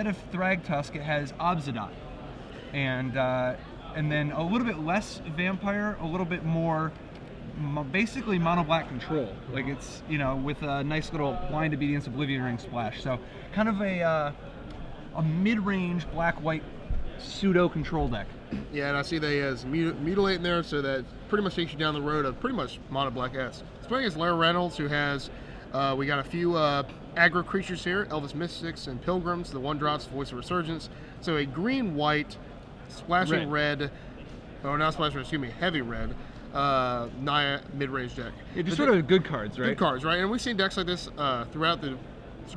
instead of Thragtusk, it has Obsidian. And then a little bit less Vampire, a little bit more basically mono black control. Like it's, you know, with a nice little Blind Obedience Oblivion Ring splash. So kind of a mid-range black-white pseudo control deck. Yeah, and I see they has Mutilate in there, so that pretty much takes you down the road of pretty much mono black S. It's playing against Lara Reynolds, who has we got a few aggro creatures here, Elvis Mystics and Pilgrims, the 1-drops, Voice of Resurgence. So a green-white, splashing red, oh not splashing red, excuse me, heavy red, Naya mid-range deck. Yeah, just sort of good cards, right? Good cards, right? And we've seen decks like this throughout the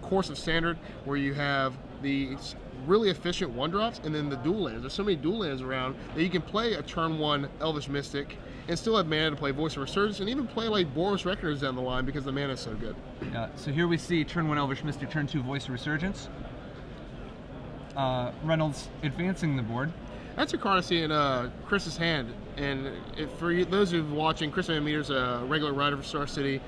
course of Standard, where you have the really efficient 1-drops and then the dual lands. There's so many dual lands around that you can play a turn 1 Elvish Mystic and still have mana to play Voice of Resurgence and even play like Boros Reckoners down the line because the mana is so good. Yeah, so here we see turn 1 Elvish Mystic, turn 2 Voice of Resurgence. Reynolds advancing the board. That's a card I see in Chris's hand, and for those who are watching, Chris VanMeter's a regular writer for Star City,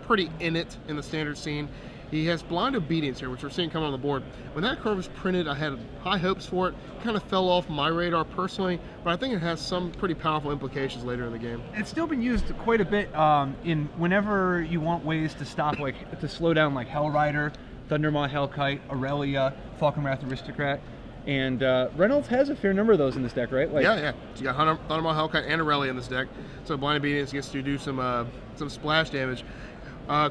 pretty in it in the Standard scene. He has Blind Obedience here, which we're seeing come on the board. When that card was printed, I had high hopes for it. Kind of fell off my radar personally, but I think it has some pretty powerful implications later in the game. It's still been used quite a bit in whenever you want ways to stop, like to slow down, like Hellrider, Thundermaw Hellkite, Aurelia, Falconwrath Aristocrat. And Reynolds has a fair number of those in this deck, right? Like, yeah. So you got Thundermaw Hellkite and Aurelia in this deck. So Blind Obedience gets to do some splash damage.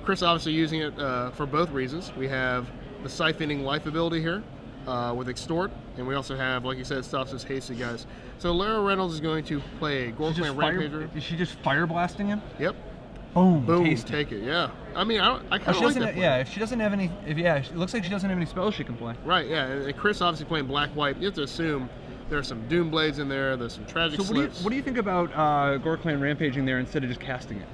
Chris obviously using it for both reasons. We have the Siphoning Life ability here with Extort, and we also have, like you said, stops those hasty guys. So Lara Reynolds is going to play Goreclan Rampager. Is she just fire blasting him? Yep. Boom. Take it. Yeah. I mean, I kind of like that play. Yeah, if she doesn't have any, it looks like she doesn't have any spells she can play. Right. Yeah. And Chris obviously playing black-white. You have to assume there's some Doom Blades in there. There's some Tragic Slips. What do you think about Goreclan Rampaging there instead of just casting it?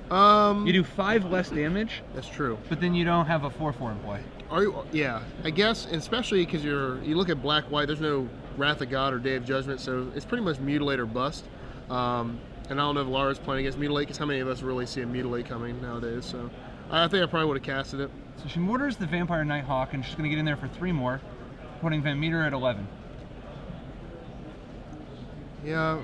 You do 5 less damage. That's true. But then you don't have a 4/4 in play. Yeah, I guess, especially because you look at black-white. There's no Wrath of God or Day of Judgment, so it's pretty much Mutilate or bust. And I don't know if Lara's playing against Mutilate, because how many of us really see a Mutilate coming nowadays? So I think I probably would have casted it. So she mortars the Vampire Nighthawk, and she's going to get in there for 3 more, putting VanMeter at 11. Yeah.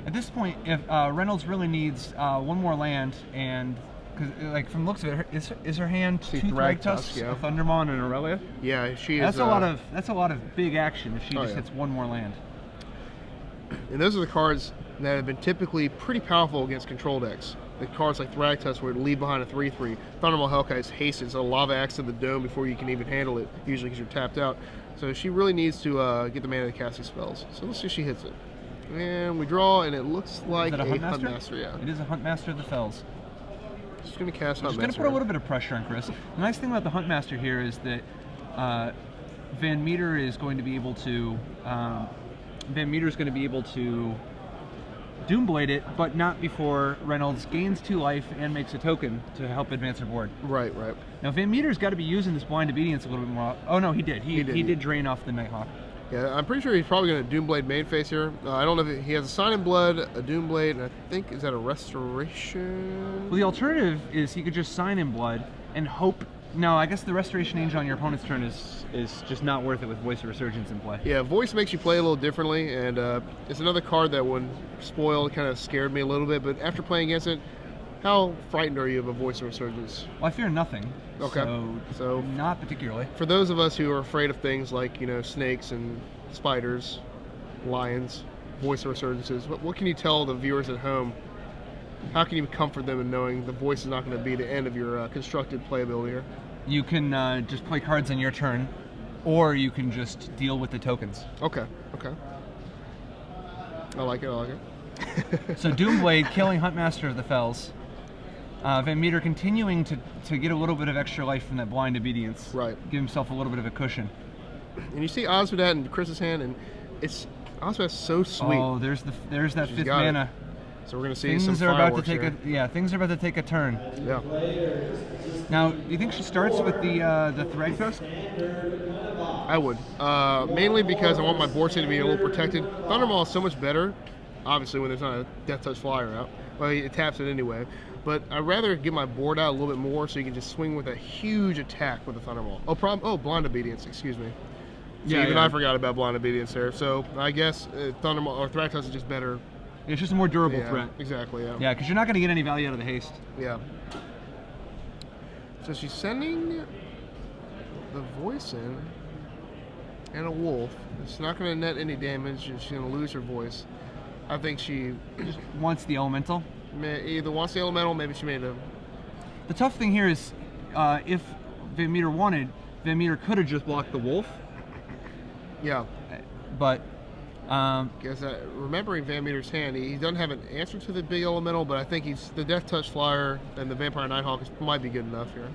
At this point, if Reynolds really needs 1 more land, and because like from the looks of it, is her hand 2 Thragtusks, a Thundermaw, and an Aurelia? Yeah, she is. That's a lot of big action if she just hits 1 more land. And those are the cards that have been typically pretty powerful against control decks. The cards like Thragtusk, where it leave behind a 3/3. Thundermaw Hellkite's haste, it's a lava axe to the dome before you can even handle it, usually because you're tapped out. So she really needs to get the mana to cast these spells. So let's see if she hits it. And we draw, and it looks like a Huntmaster. Yeah. It is a Huntmaster of the Fells. Just going to cast Huntmaster. Just going to put a little bit of pressure on Chris. The nice thing about the Huntmaster here is that VanMeter is going to be able to Doomblade it, but not before Reynolds gains 2 life and makes a token to help advance her board. Right. Now VanMeter's got to be using this Blind Obedience a little bit more. Oh no, he did. He did drain off the Nighthawk. Yeah, I'm pretty sure he's probably going to Doomblade main face here. I don't know if he has a Sign in Blood, a Doomblade, and I think, is that a Restoration? Well, the alternative is he could just Sign in Blood and hope. No, I guess the Restoration Angel on your opponent's turn is just not worth it with Voice of Resurgence in play. Yeah, Voice makes you play a little differently, and it's another card that when spoiled kind of scared me a little bit, but after playing against it, how frightened are you of a Voice of Resurgence? Well, I fear nothing. Okay. So not particularly. For those of us who are afraid of things like, snakes and spiders, lions, Voice of Resurgences, what can you tell the viewers at home? How can you comfort them in knowing the voice is not going to be the end of your constructed playability here? You can just play cards on your turn, or you can just deal with the tokens. Okay. I like it. So Doomblade killing Huntmaster of the Fells. VanMeter continuing to get a little bit of extra life from that Blind Obedience. Right. Give himself a little bit of a cushion. And you see Osmodat in Chris's hand, and Osmodat's so sweet. Oh, there's that She's 5th got mana. It. So we're going to see things some are about to fireworks take here. things are about to take a turn. Yeah. Now, do you think she starts with the Thragtusk? I would. Mainly because I want my board state to be a little protected. Thundermaw is so much better, obviously, when there's not a Death Touch Flyer out. Well, it taps it anyway. But I'd rather get my board out a little bit more so you can just swing with a huge attack with the Thundermaw. Blind Obedience, excuse me. So Yeah, even yeah. I forgot about Blind Obedience there. So I guess Thundermaw or Thragtusk is just better. It's just a more durable Yeah, threat. exactly. Yeah. Yeah, because you're not going to get any value out of the haste. Yeah. So she's sending the voice in and a wolf. It's not going to net any damage. She's going to lose her voice. I think she Just wants the elemental. either wants the elemental, maybe she made a. The tough thing here is if VanMeter wanted, VanMeter could have just blocked the wolf. Yeah. But Because remembering VanMeter's hand, he doesn't have an answer to the big elemental, but I think the Death Touch Flyer and the Vampire Nighthawk might be good enough here.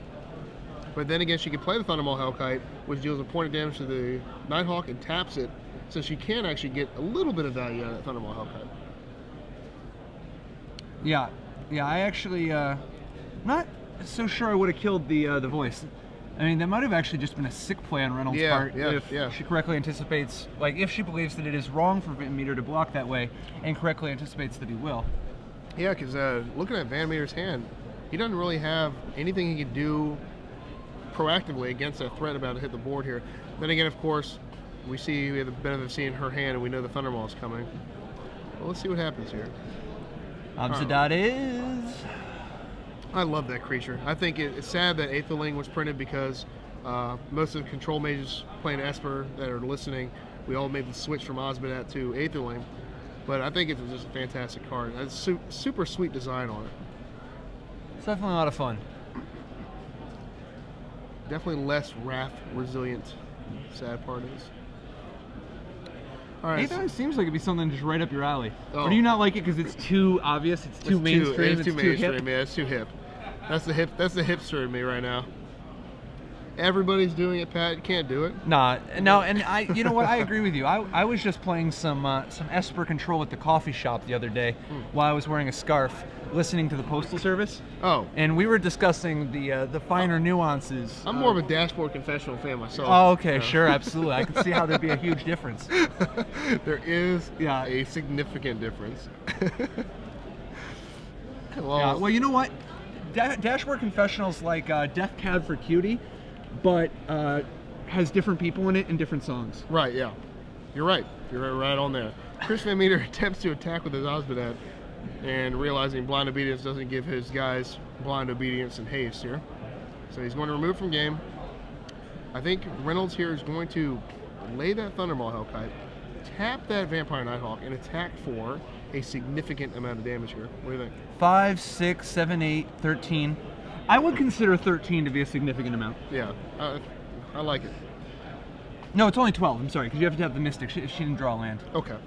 But then again, she can play the Thundermaw Hellkite, which deals a point of damage to the Nighthawk and taps it, so she can actually get a little bit of value out of that Thundermaw Hellkite. yeah, I actually not so sure I would have killed the voice. I mean, that might have actually just been a sick play on Reynolds' part if she correctly anticipates, like if she believes that it is wrong for VanMeter to block that way and correctly anticipates that he will. Yeah, because looking at VanMeter's hand, he doesn't really have anything he can do proactively against that threat about to hit the board here. Then again, of course, we have the benefit of seeing her hand, and we know the Thundermaw is coming. Well, let's see what happens here. Obsidat is... I love that creature. I think it's sad that Aetherling was printed because most of the control mages playing Esper that are listening, we all made the switch from Obsidat to Aetherling. But I think it's just a fantastic card. It's super sweet design on it. It's definitely a lot of fun. Definitely less wrath resilient. Sad part is. All right. Aetherling seems like it'd be something just right up your alley. Oh. Or do you not like it because it's too obvious? It's too mainstream. It's too mainstream. hip? Yeah, it's too hip. That's the hipster in me right now. Everybody's doing it, Pat. You can't do it. No, and you know what? I agree with you. I was just playing some Esper Control at the coffee shop the other day while I was wearing a scarf, listening to the Postal Service. Oh. And we were discussing the finer nuances. I'm more of a Dashboard Confessional fan myself. Oh, okay, sure, absolutely. I can see how there'd be a huge difference. There is Yeah. a significant difference. Yeah, well, you know what? Dashboard Confessional's like Death Cab for Cutie, but has different people in it and different songs. Right, yeah. You're right. You're right on there. Chris VanMeter attempts to attack with his Obsidat and realizing Blind Obedience doesn't give his guys Blind Obedience and haste here. So he's going to remove from game. I think Reynolds here is going to lay that Thundermaw Hellkite, tap that Vampire Nighthawk, and attack for a significant amount of damage here. What do you think? 5, 6, 7, 8, 13. I would consider 13 to be a significant amount. Yeah, I like it. No, it's only 12. I'm sorry, because you have to have the Mystic. She didn't draw land. Okay.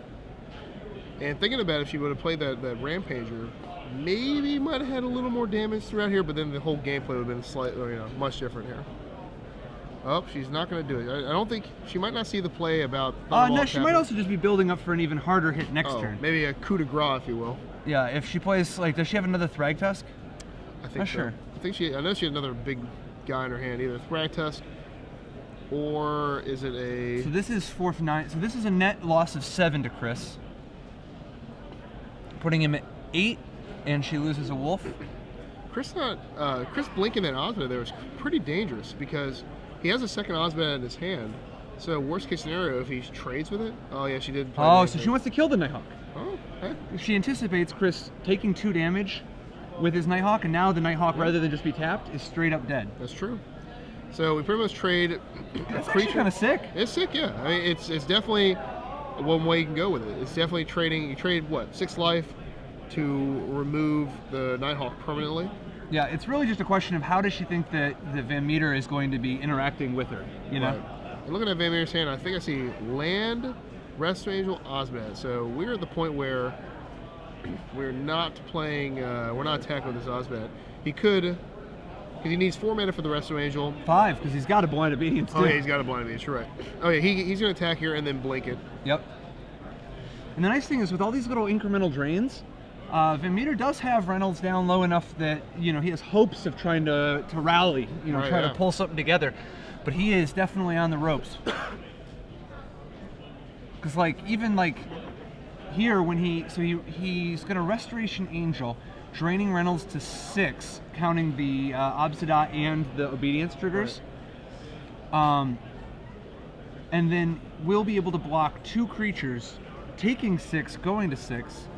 And thinking about it, if she would have played that Rampager, maybe might have had a little more damage throughout here, but then the whole gameplay would have been slightly, much different here. Oh, she's not going to do it. I don't think she might not see the play about. No, she might also just be building up for an even harder hit next turn. Maybe a coup de grace, if you will. Yeah, if she plays does she have another Thragtusk? I think Not so. sure. I know she had another big guy in her hand, either Thragtusk or is it a? So this is 4 for 9. So this is a net loss of 7 to Chris, putting him at 8, and she loses a wolf. Chris blinking that Osmond there was pretty dangerous because he has a second Osmond in his hand. So worst case scenario, if he trades with it. Oh yeah, she did. Oh, so she wants to kill the Nighthawk. Oh, okay. She anticipates Chris taking 2 damage with his Nighthawk, and now the Nighthawk, rather than just be tapped, is straight up dead. That's true. So we pretty much trade. That's actually kind of sick. It's sick, yeah. I mean, it's definitely one way you can go with it. It's definitely trading. You trade what 6 life to remove the Nighthawk permanently. Yeah, it's really just a question of how does she think that the VanMeter is going to be interacting with her, you know? Right. And looking at VanMeter's hand, I think I see land, Rescue Angel, Osmond. So we're at the point where we're not playing, we're not attacking with this Osmond. He could, because he needs 4 mana for the Rescue Angel. 5, because he's got a Blind Obedience too. Oh yeah, he's got a Blind Obedience, you're right. Oh yeah, he's going to attack here and then blink it. Yep. And the nice thing is with all these little incremental drains, VanMeter does have Reynolds down low enough that, he has hopes of trying to rally, try to pull something together. But he is definitely on the ropes. Because, even here, when he's going to Restoration Angel, draining Reynolds to 6, counting the Obsidat and the Obedience triggers. and then we'll be able to block 2 creatures, taking 6, going to 6.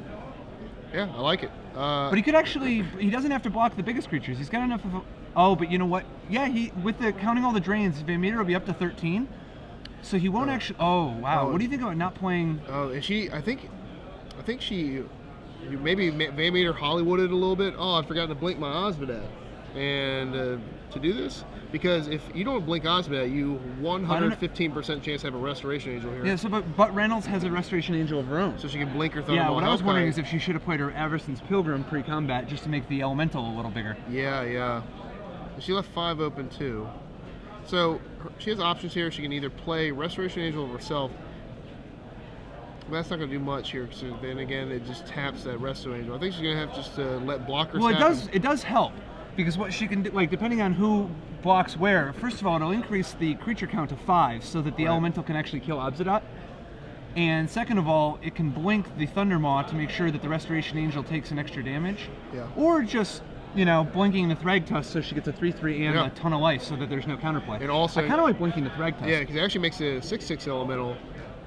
Yeah, I like it. But he could actually, he doesn't have to block the biggest creatures. He's got enough of oh, but you know what? Yeah, with the counting all the drains, VanMeter will be up to 13. So he won't actually, oh, wow. What do you think about not playing? Oh, and I think she, maybe VanMeter Hollywooded a little bit. Oh, I forgot to blink my Osmodat. And to do this, because if you don't blink Osmodat, you 115% chance to have a Restoration Angel here. Yeah, so but Reynolds has a Restoration Angel of her own. So she can blink her Thunderbolt. Yeah, what I was wondering is if she should have played her Averson's Pilgrim pre-combat just to make the Elemental a little bigger. Yeah. She left 5 open too. So she has options here. She can either play Restoration Angel of herself. But that's not going to do much here, because then again, it just taps that Resto Angel. I think she's going to have just to let blockers. Well, it does help, because what she can do, like depending on who blocks where. First of all, it'll increase the creature count to 5, so that the Elemental can actually kill Obsidat. And second of all, it can blink the Thundermaw to make sure that the Restoration Angel takes an extra damage. Yeah. Or just, blinking the Thragtusk so she gets a 3/3 and a ton of life, so that there's no counterplay. And also, I kind of like blinking the Thragtusk. Yeah, because it actually makes it a 6/6 Elemental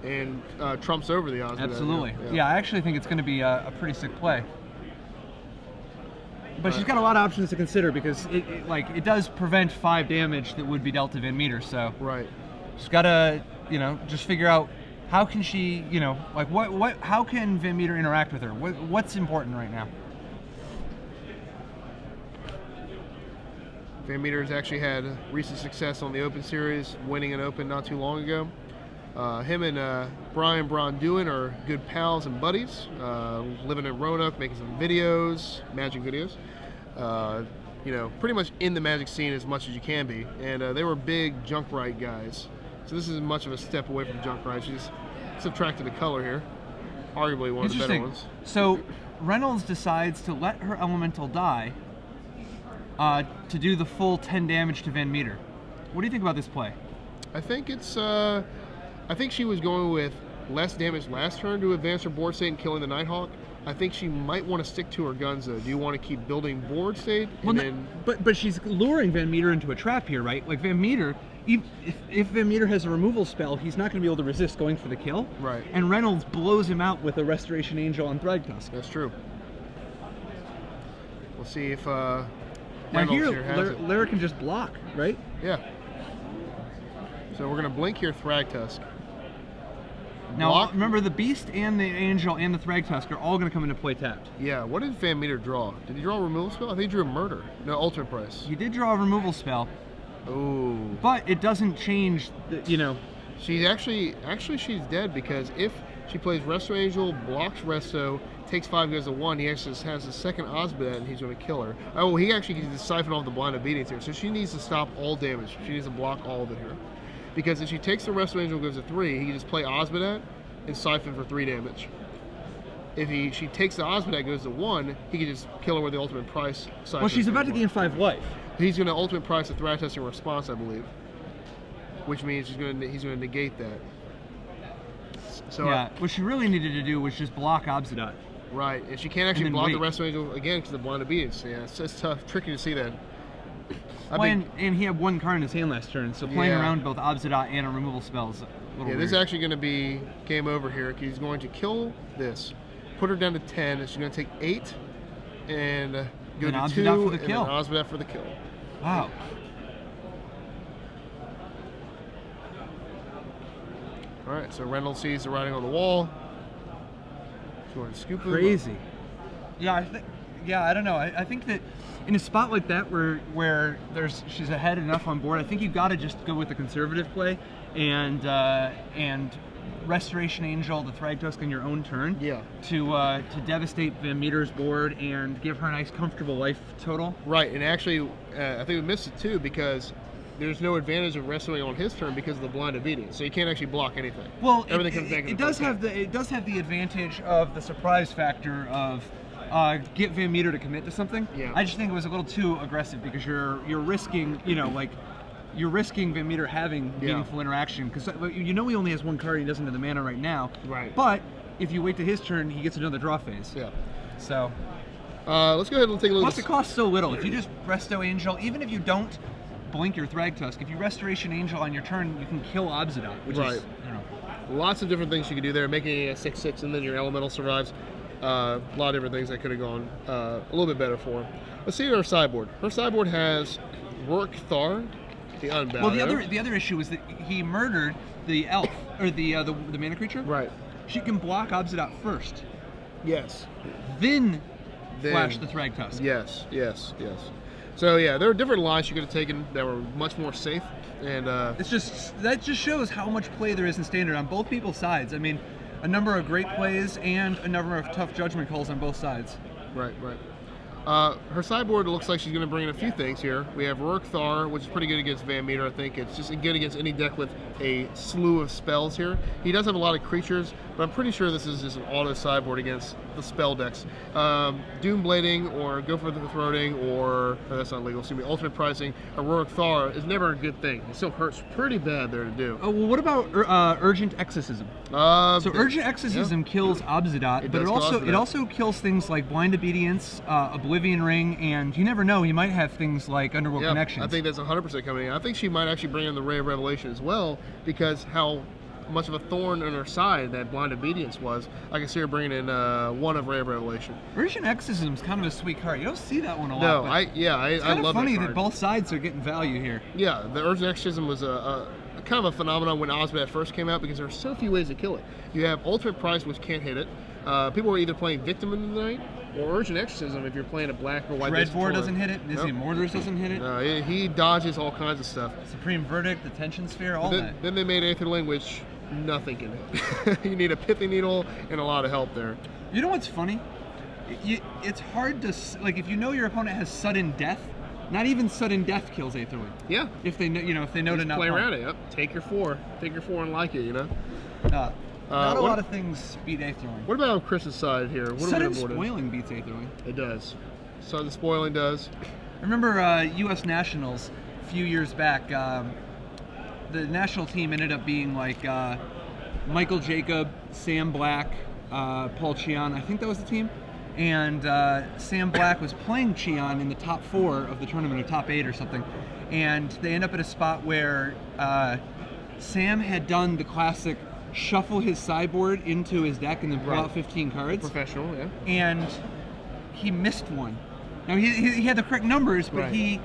and trumps over the Osmodat. Absolutely. Yeah, I actually think it's going to be a pretty sick play. But she's got a lot of options to consider, because it does prevent 5 damage that would be dealt to VanMeter. So she's got to just figure out how can she how can VanMeter interact with her. What's important right now? VanMeter has actually had recent success on the Open Series, winning an Open not too long ago. Him and Brian Bronduin are good pals and buddies, living in Roanoke, making some videos, Magic videos. Pretty much in the Magic scene as much as you can be. And they were big Junkrat guys. So this isn't much of a step away from Junkrat. She's subtracted a color here. Arguably one of the better ones. So Reynolds decides to let her Elemental die to do the full 10 damage to VanMeter. What do you think about this play? I think I think she was going with less damage last turn to advance her board state and killing the Nighthawk. I think she might want to stick to her guns though. Do you want to keep building board state? But she's luring VanMeter into a trap here, right? Like VanMeter, if VanMeter has a removal spell, he's not going to be able to resist going for the kill. Right. And Reynolds blows him out with a Restoration Angel on Thragtusk. That's true. We'll see if now Reynolds here has it. Lara can just block, right? Yeah. So we're going to blink here Thragtusk. Now, remember, the Beast and the Angel and the Thragtusk are all going to come into play tapped. Yeah, what did VanMeter draw? Did he draw a removal spell? I think he drew a Murder. No, Ultimate Price. You did draw a removal spell. Oh. But it doesn't change, She's actually she's dead, because if she plays Resto Angel, blocks Resto, takes 5, goes to 1, he actually has a second Osmodat, and he's going to kill her. Oh, he actually needs to siphon off the Blind Obedience here, so she needs to stop all damage. She needs to block all of it here. Because if she takes the Resto Angel and goes to 3, he can just play Osmodat and siphon for 3 damage. If she takes the Osmodat and goes to 1, he can just kill her with the Ultimate Price. Well, she's about to gain 5 life. He's going to Ultimate Price the Thragtusk in response, I believe. Which means he's going to negate that. So yeah, what she really needed to do was just block Obsidat. Right, and she can't actually block the Resto Angel again because of the Blind Obedience. Yeah, it's tough, tricky to see that. And he had 1 card in his hand last turn, so playing around both Obsidat and a removal spell is a little weird. This is actually going to be game over here. He's going to kill this, put her down to 10, and she's going to take 8, and go to 2, for the kill. And Osmodat for the kill. Wow. All right, so Reynolds sees the writing on the wall. She's going to scoop it. Crazy. Yeah, I don't know. I think that in a spot like that where she's ahead enough on board, I think you got to just go with the conservative play and Restoration Angel the Thragtusk on your own turn. Yeah. To devastate VanMeter's board and give her a nice comfortable life total. Right, and actually I think we missed it too, because there's no advantage of wrestling on his turn because of the Blind Obedience, so you can't actually block anything. Well, everything comes back. It does have the advantage of the surprise factor of get VanMeter to commit to something. Yeah. I just think it was a little too aggressive, because you're risking you're risking VanMeter having meaningful interaction, because he only has 1 card, he doesn't have the mana right now. Right. But if you wait to his turn, he gets another draw phase. Yeah. So. Let's go ahead and take a look. Plus, it costs so little. If you just Resto Angel, even if you don't blink your Thragtusk. If you Restoration Angel on your turn, you can kill Obzidot, which Right. is, you know. Lots of different things you can do there, making it a 6/6, and then your elemental survives. A lot of different things that could have gone a little bit better for him. Let's see her sideboard. Her sideboard has Rourke Thar, the Unbound. Well, the other issue is that he murdered the elf or the mana creature. Right. She can block Obzidot first, Yes. then flash the Thragtusk. Yes. So yeah, there are different lines you could have taken that were much more safe, and That just shows how much play there is in Standard on both people's sides. I mean, a number of great plays and a number of tough judgment calls on both sides. right. Her sideboard looks like she's going to bring in a few things here. We have Rourke Thar, which is pretty good against VanMeter, I think. It's just good against any deck with a slew of spells here. He does have a lot of creatures, but I'm pretty sure this is just an auto sideboard against the spell decks. Doom Blading or Go for the Throating or, no, that's not legal, excuse me, Ultimate Pricing, a Rourke Thar is never a good thing. It still hurts pretty bad there to do. Oh, well, what about Urgent Exorcism? So Urgent Exorcism kills Obzidot, but it also kills things like Blind Obedience, Oblivion Ring, and you never know, he might have things like Underworld Connections. I think that's 100% coming in. I think she might actually bring in the Ray of Revelation as well, because how much of a thorn in her side that Blind Obedience was. I can see her bringing in one of Ray of Revelation. Urgent Exorcism is kind of a sweet card. You don't see that one a lot. No, but I it's kind love of funny that that both sides are getting value here. Yeah, the Urgent Exorcism was a kind of a phenomenon when Ozbat first came out, because there are so few ways to kill it. You have Ultimate Price, which can't hit it. People are either playing Victim in the night or Urgent Exorcism if you're playing a black or white. Dreadbore doesn't hit it. Disney Mortars doesn't hit it. No, he dodges all kinds of stuff. Supreme Verdict, Detention Sphere, all that. Then they made Aetherling, which nothing can hit. You need a Pithy Needle and a lot of help there. You know what's funny? It's hard to, like, if you know your opponent has sudden death, not even sudden death kills Aetherling. Yeah. If they know, if they know to not play around it. Yep. Take your 4 and like it. Not a lot of things beat Aetherling. What about on Chris's side here? What Sudden Spoiling beats Aetherling. It does. Sudden Spoiling does. I remember U.S. Nationals a few years back. The national team ended up being like Michael Jacob, Sam Black, Paul Cheon. I think that was the team. And Sam Black was playing Cheon in the top 4 of the tournament, or top 8 or something. And they end up at a spot where Sam had done the classic shuffle his sideboard into his deck and then pull out 15 cards. Professional, yeah. And he missed one. Now he had the correct numbers, but he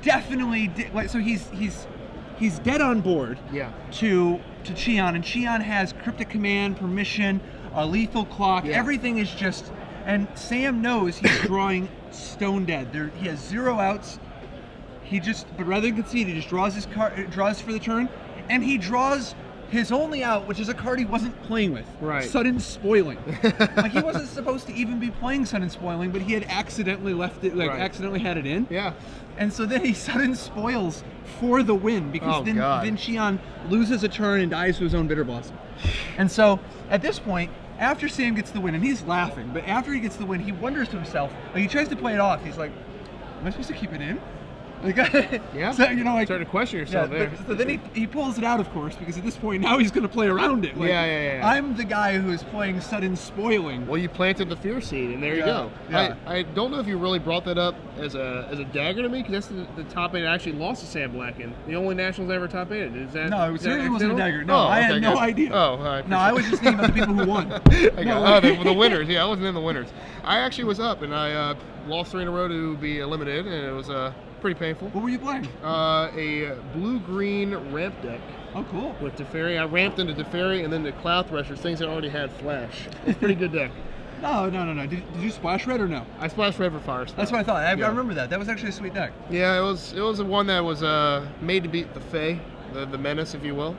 definitely did. Like, so he's dead on board. Yeah. To Cheon, and Cheon has Cryptic Command, Permission, a Lethal Clock. Yeah. Everything is just. And Sam knows he's drawing stone dead. He has 0 outs. But rather than concede, he just draws his card, draws for the turn, and he draws his only out, which is a card he wasn't playing with. Right. Sudden Spoiling. Like, he wasn't supposed to even be playing Sudden Spoiling, but he had accidentally left it, accidentally had it in. Yeah. And so then he Sudden Spoils for the win, because then Cheon loses a turn and dies to his own Bitter Blossom. And so at this point, after Sam gets the win, and he's laughing, but after he gets the win, he wonders to himself, like, he tries to play it off. He's like, am I supposed to keep it in? Like, yeah. So, like, starting to question yourself there. So then he pulls it out, of course, because at this point now he's going to play around it. Like, yeah. I'm the guy who's playing Sudden Spoiling. Well, you planted the Fear Seed, and there you go. Yeah. I don't know if you really brought that up as a dagger to me, because that's the top 8 I actually lost to Sam Black in. The only Nationals I ever top 8. Is that? No, it certainly wasn't a dagger. No, I had no idea. Oh, all right. No, I was just thinking about the people who won. The winners. Yeah, I wasn't in the winners. I actually was up, and I lost 3 in a row to be eliminated, and it was pretty painful. What were you playing? A blue-green ramp deck. Oh, cool. With Teferi. I ramped into Teferi and then the Cloud Threshers, things that already had Flash. It's a pretty good deck. No. Did you splash red or no? I splashed red for Fire Spell. That's what I thought. I remember that. That was actually a sweet deck. Yeah, it was one that was made to beat the Fae, the Menace, if you will.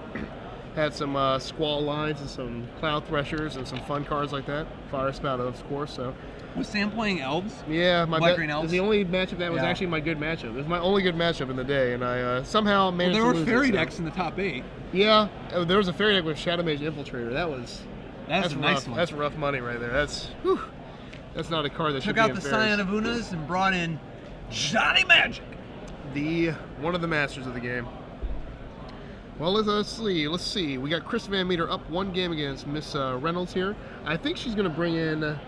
Had some Squall lines and some Cloud Threshers and some fun cards like that. Fire Spout, of course. So. Was Sam playing Elves? Yeah, Black-green Elves? The only matchup that was actually my good matchup. It was my only good matchup in the day, and I somehow managed to lose. There were fairy decks in the top 8. Yeah, there was a fairy deck with Shadow Mage Infiltrator. That's a rough. nice one. That's rough money right there. That's not a card that should be in Took out the Scion of Unas and brought in Johnny Magic. One of the masters of the game. Well, let's see. We got Chris VanMeter up 1 game against Miss Reynolds here. I think she's going to bring in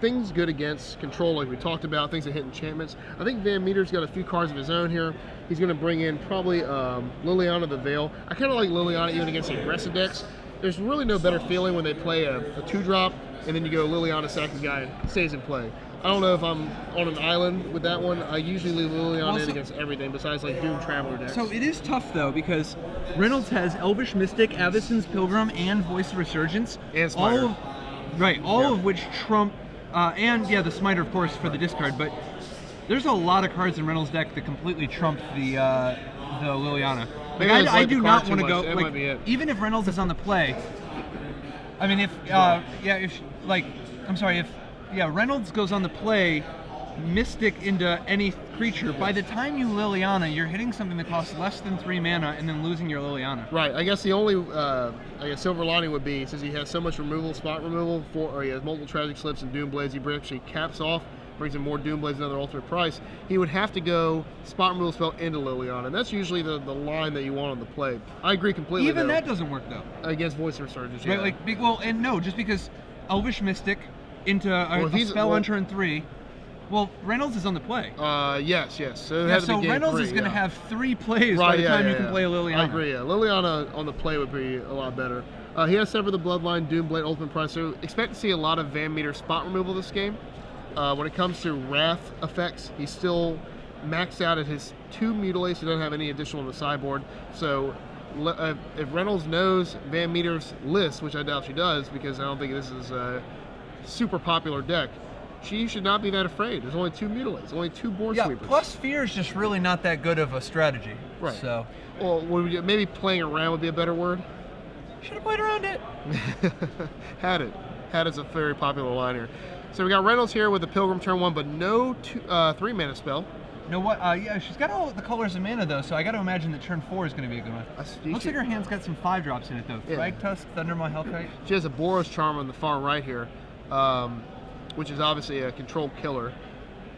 things good against control, like we talked about, things that hit enchantments. I think VanMeter's got a few cards of his own here. He's going to bring in probably Liliana the Veil. I kind of like Liliana even against the aggressive decks. There's really no better feeling when they play a 2-drop, and then you go Liliana second guy, and stays in play. I don't know if I'm on an island with that one. I usually leave Liliana in against everything besides like Doom Traveler decks. So it is tough though, because Reynolds has Elvish Mystic, Avacyn's Pilgrim, and Voice of Resurgence. And Smiter. All of which trump, and yeah, the Smiter of course for the discard, but there's a lot of cards in Reynolds' deck that completely trump the Liliana. Like, I do not want to go, like, even if Reynolds is on the play, I mean, if Reynolds goes on the play, Mystic into any creature, by the time you Liliana, you're hitting something that costs less than 3 mana and then losing your Liliana. Right. I guess the only silver lining would be, since he has so much removal, spot removal, or he has multiple Tragic Slips and Doom Blades, he actually caps off, brings in more Doom Blades, another ultimate price. He would have to go spot removal spell into Liliana, and that's usually the line that you want on the play. I agree completely. Even that doesn't work though. Against Voice of Resurgence, right? Like, just because Elvish Mystic into a spell on turn 3. Well, Reynolds is on the play. Yes. So Reynolds is going to have 3 plays by the time you can play a Liliana. I agree, yeah. Liliana on the play would be a lot better. He has Sever the Bloodline, Doom Blade, Ultimate Price, so expect to see a lot of VanMeter spot removal this game. When it comes to Wrath effects, he's still maxed out at his 2 Mutilates. He doesn't have any additional on the sideboard. So if Reynolds knows VanMeter's list, which I doubt she does, because I don't think this is a super popular deck, she should not be that afraid. There's only 2 Mutilates, only 2 board sweepers. Plus Fear is just really not that good of a strategy. Right. So, well, maybe playing around would be a better word. Should have played around it. Had is a very popular line here. So we got Reynolds here with the Pilgrim turn 1, but no 3 mana spell. You know what? Yeah, she's got all the colors of mana though, so I got to imagine that turn 4 is going to be a good one. Looks like her hand's got some 5-drops in it though. Yeah. Thragtusk, Thundermaw, Hellkite. She has a Boros Charm on the far right here, which is obviously a control killer.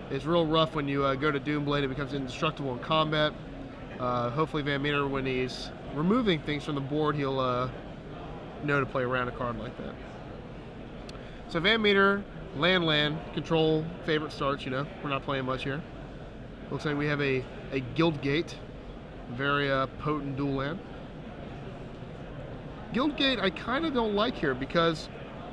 It's real rough when you go to Doomblade. It becomes indestructible in combat. Hopefully VanMeter, when he's removing things from the board, he'll know to play around a card like that. So VanMeter, land, control, favorite starts, we're not playing much here. Looks like we have a Guildgate, very potent dual land. Guildgate I kind of don't like here because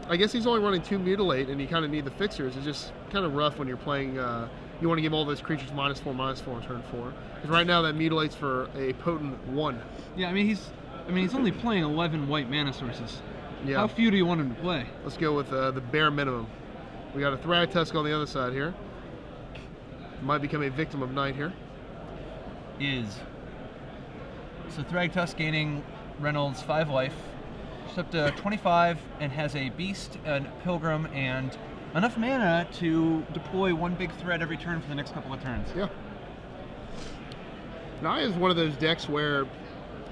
I guess he's only running 2 Mutilate and you kind of need the fixers. It's just kind of rough when you're playing, you want to give all those creatures -4/-4 on turn 4. Because right now that Mutilate's for a potent 1. Yeah, I mean he's only playing 11 white mana sources. Yeah. How few do you want him to play? Let's go with the bare minimum. We got a Thragtusk on the other side here. Might become a victim of night here. So Thragtusk gaining Reynolds 5 life. She's up to 25 and has a Beast, a Pilgrim, and enough mana to deploy 1 big threat every turn for the next couple of turns. Yeah. Naya is one of those decks where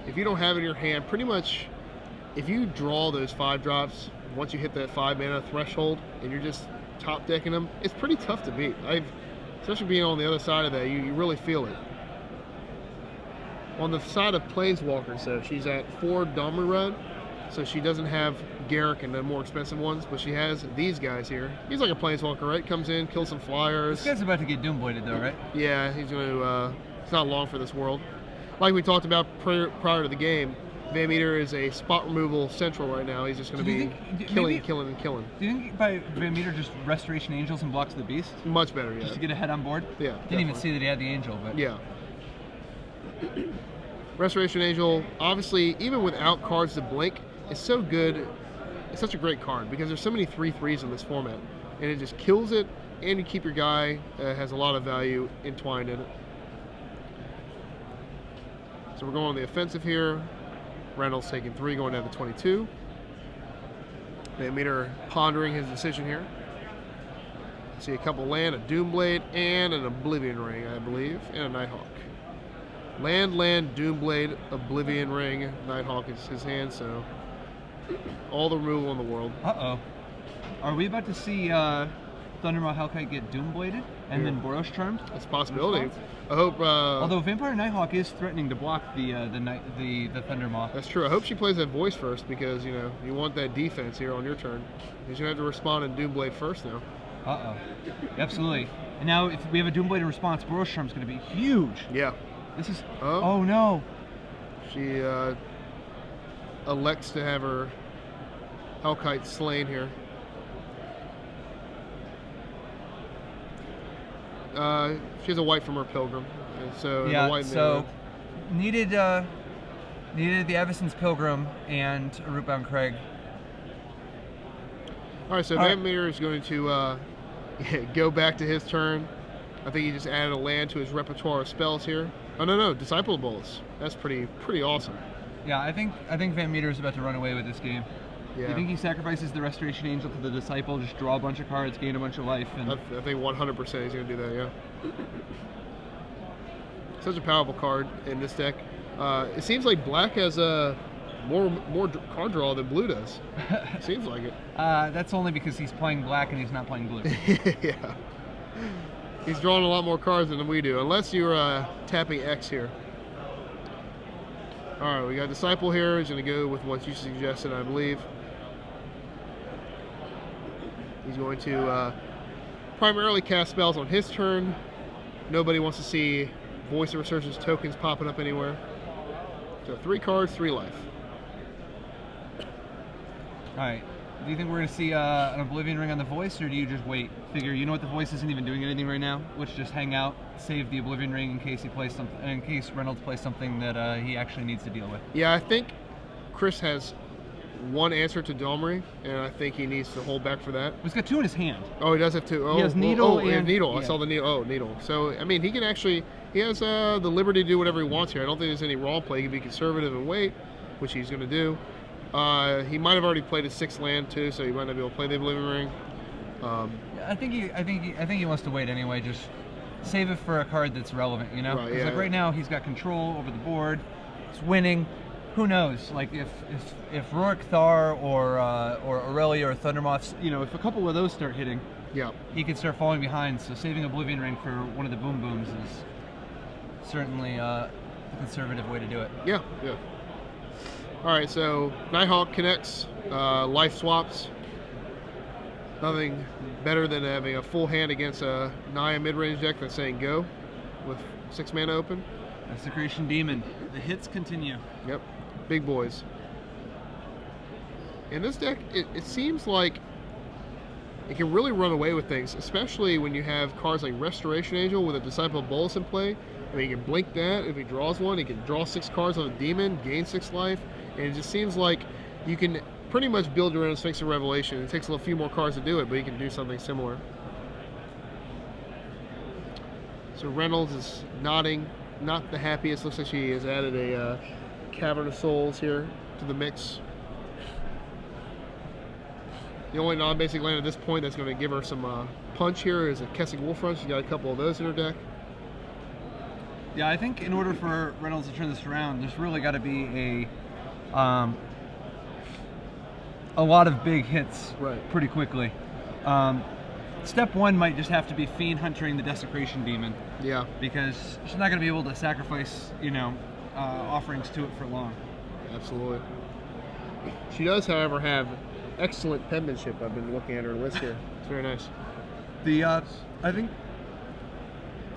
if you don't have it in your hand, pretty much if you draw those 5-drops, once you hit that 5 mana threshold and you're just top decking them, it's pretty tough to beat. Especially being on the other side of that, you really feel it. On the side of Planeswalkers, though, she's at 4 Domrad, so she doesn't have Garruk and the more expensive ones, but she has these guys here. He's like a Planeswalker, right? Comes in, kills some flyers. This guy's about to get Doombladed, though, right? Yeah, he's going to. It's not long for this world. Like we talked about prior to the game, VanMeter is a spot removal central right now. He's just going to be killing. Do you think by VanMeter just Restoration Angels and blocks the Beast? Much better, yeah. Just to get ahead on board? Yeah. Didn't even see that he had the Angel, but... Yeah. Restoration Angel, obviously, even without cards to blink, is so good. It's such a great card because there's so many 3/3s in this format. And it just kills it, and you keep your guy, has a lot of value entwined in it. So we're going on the offensive here. Reynolds taking 3, going down to 22. VanMeter pondering his decision here. See a couple land, a Doomblade, and an Oblivion Ring, I believe, and a Nighthawk. Land, Doomblade, Oblivion Ring. Nighthawk is his hand, so all the removal in the world. Uh-oh. Are we about to see Thundermaw Hellkite get Doombladed and then Boros Charmed? It's a possibility. I hope. Although Vampire Nighthawk is threatening to block the Thundermaw. That's true. I hope she plays that voice first because you want that defense here on your turn. You're gonna have to respond in Doomblade first now. Uh-oh. Absolutely. And now if we have a Doomblade in response, Borosharm's going to be huge. Yeah. This is... Oh. Oh, no. She elects to have her Hellkite slain here. She has a white from her Pilgrim. And so Yeah, the white so needed the Avacyn's Pilgrim and a Rootbound Craig. All right, so VanMeter is going to go back to his turn. I think he just added a land to his repertoire of spells here. Oh no, Disciple of Bolas. That's pretty awesome. Yeah, I think VanMeter is about to run away with this game. Yeah. You think he sacrifices the Restoration Angel to the Disciple, just draw a bunch of cards, gain a bunch of life, and I think 100% he's going to do that. Yeah. Such a powerful card in this deck. It seems like Black has more card draw than Blue does. Seems like it. that's only because he's playing Black and he's not playing Blue. Yeah. He's drawing a lot more cards than we do, unless you're tapping X here. All right, we got Disciple here. He's going to go with what you suggested, I believe. He's going to primarily cast spells on his turn. Nobody wants to see Voice of Resurgence tokens popping up anywhere. So 3 cards, 3 life. All right. Do you think we're going to see an Oblivion Ring on the Voice, or do you just wait? Figure, you know what, the Voice isn't even doing anything right now. Let's just hang out, save the Oblivion Ring in case he plays something, in case Reynolds plays something that he actually needs to deal with. Yeah, I think Chris has one answer to Domri, and I think he needs to hold back for that. He's got 2 in his hand. Oh, he does have 2. Oh, he has Needle and Needle. Yeah. I saw the Needle. Oh, Needle. So, I mean, he can actually, he has the liberty to do whatever he wants here. I don't think there's any wrong play. He can be conservative and wait, which he's going to do. He might have already played his 6th land too, so he might not be able to play the Oblivion Ring. I think he wants to wait anyway. Just save it for a card that's relevant, you know. Right, Because yeah. right now he's got control over the board. He's winning. Who knows? Like if Rorik Thar or Aurelia or Thundermoths, you know, if a couple of those start hitting, Yeah. he could start falling behind. So saving Oblivion Ring for one of the boom booms is certainly the conservative way to do it. Yeah. All right, so Nighthawk connects, life swaps. Nothing better than having a full hand against a Naya mid-range deck than saying go with 6 mana open. Desecration Demon. The hits continue. Yep, big boys. In this deck, it seems like it can really run away with things, especially when you have cards like Restoration Angel with a Disciple of Bolas in play. I mean, he can blink that. If he draws one, he can draw 6 cards on a demon, gain 6 life, and it just seems like you can pretty much build your own Sphinx of Revelation. It takes a few more cards to do it, but you can do something similar. So Reynolds is nodding, not the happiest. Looks like she has added a Cavern of Souls here to the mix. The only non-basic land at this point that's going to give her some punch here is a Kessig Wolfrun. She's got a couple of those in her deck. Yeah, I think in order for Reynolds to turn this around, there's really got to be a lot of big hits pretty quickly. Step 1 might just have to be Fiend Huntering the Desecration Demon. Yeah. Because she's not going to be able to sacrifice, you know, offerings to it for long. Absolutely. She does, however, have excellent penmanship. I've been looking at her list here. It's very nice. I think,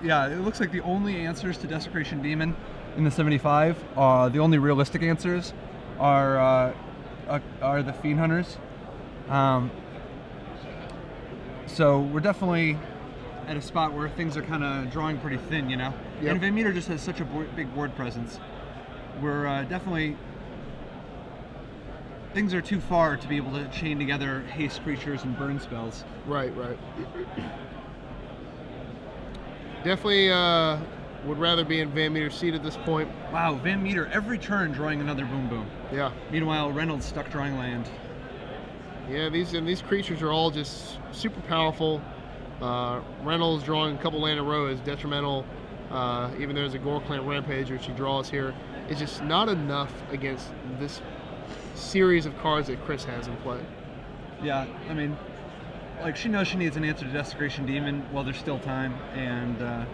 yeah, it looks like the only answers to Desecration Demon in the 75, the only realistic answers are the Fiend Hunters. So we're definitely at a spot where things are kind of drawing pretty thin, you know? Yep. And VanMeter just has such a big board presence. We're definitely... Things are too far to be able to chain together haste creatures and burn spells. Right. Definitely would rather be in VanMeter's seat at this point. Wow, VanMeter every turn drawing another boom boom. Yeah. Meanwhile, Reynolds stuck drawing land. Yeah, these creatures are all just super powerful. Reynolds drawing a couple land in a row is detrimental. Even there's a Gorkland Rampager she draws here. It's just not enough against this series of cards that Chris has in play. Yeah, I mean, like she knows she needs an answer to Desecration Demon while there's still time, and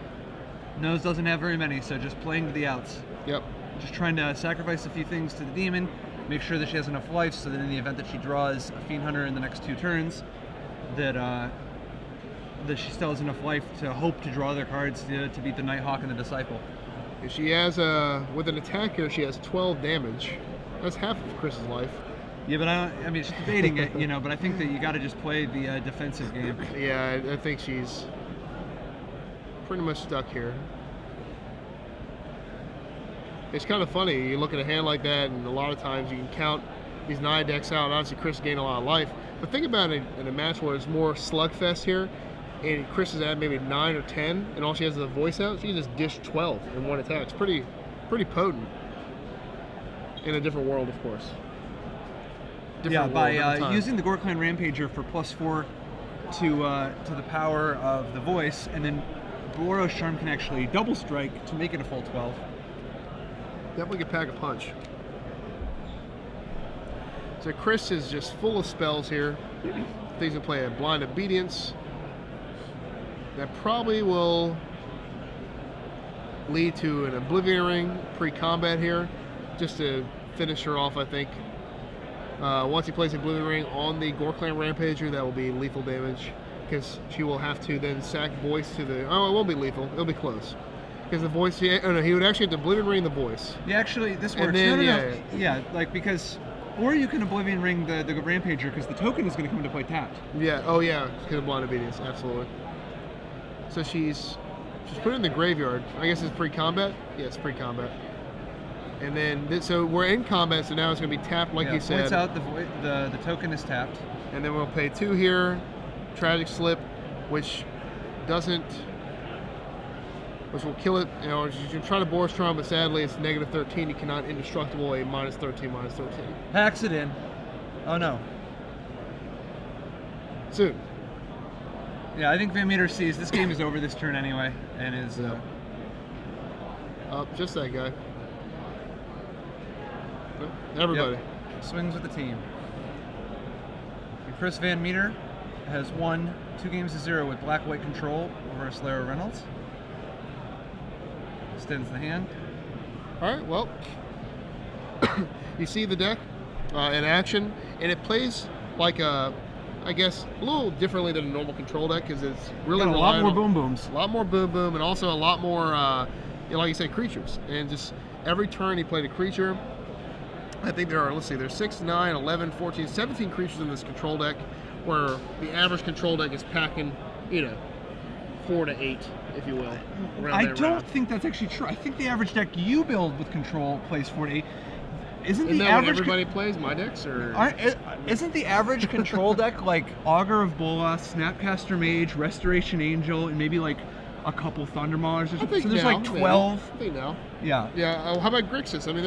Nose doesn't have very many, so just playing to the outs. Yep. Just trying to sacrifice a few things to the demon, make sure that she has enough life so that in the event that she draws a Fiend Hunter in the next 2 turns, that that she still has enough life to hope to draw other cards to beat the Nighthawk and the Disciple. She has, with an attack here, she has 12 damage. That's half of Chris's life. Yeah, but I mean, she's debating it, you know, but I think that you got to just play the defensive game. Yeah, I think she's pretty much stuck here. It's kind of funny. You look at a hand like that, and a lot of times you can count these 9 decks out. Obviously, Chris gained a lot of life. But think about it in a match where it's more slugfest here, and Chris is at maybe 9 or 10, and all she has is a voice out. She can just dish 12 in one attack. It's pretty potent. In a different world, of course. By using the Gore Clan Rampager for +4 to the power of the voice, and then Boros Charm can actually double strike to make it a full 12. Definitely could pack a punch. So Chris is just full of spells here. Things to play a Blind Obedience. That probably will lead to an Oblivion Ring pre-combat here, just to finish her off, I think. Once he plays Oblivion Ring on the Gore Clan Rampager, that will be lethal damage, because she will have to then sack voice to the... Oh, it won't be lethal. It'll be close. Because the voice... Oh no, he would actually have to Oblivion Ring the voice. Yeah, actually, this works. Then, no, like, because... Or you can Oblivion Ring the Rampager, because the token is going to come into play tapped. Yeah, oh yeah, because of Blind Obedience, absolutely. So she's put it in the graveyard. I guess it's pre-combat? Yeah, it's pre-combat. And then, so we're in combat, so now it's going to be tapped, like you said. Points out the token is tapped. And then we'll pay 2 here, Tragic Slip, which will kill it. You know, you can try to Boros Charm, but sadly it's -13. You cannot indestructible a -13, -13. Packs it in. Oh no. Soon. Yeah, I think VanMeter sees this game is over this turn anyway, and is... just that guy. Everybody. Yep. Swings with the team. And Chris VanMeter has won 2 games to 0 with black-white control versus Lara Reynolds. Extends the hand. All right, well, you see the deck in action, and it plays like I guess a little differently than a normal control deck, because it's really got a lot more boom booms. A lot more boom boom, and also a lot more, like you said, creatures. And just every turn he played a creature. I think there are, let's see, there's 6, 9, 11, 14, 17 creatures in this control deck, where the average control deck is packing, 4 to 8, if you will. I don't think that's actually true. I think the average deck you build with control plays 4 to 8. Isn't that what everybody plays, my decks? Isn't the average control deck like Augur of Bolas, Snapcaster Mage, Restoration Angel, and maybe like a couple Thundermaulers or something? So there's like 12. I think now. Yeah. Yeah, how about Grixis? I mean, there's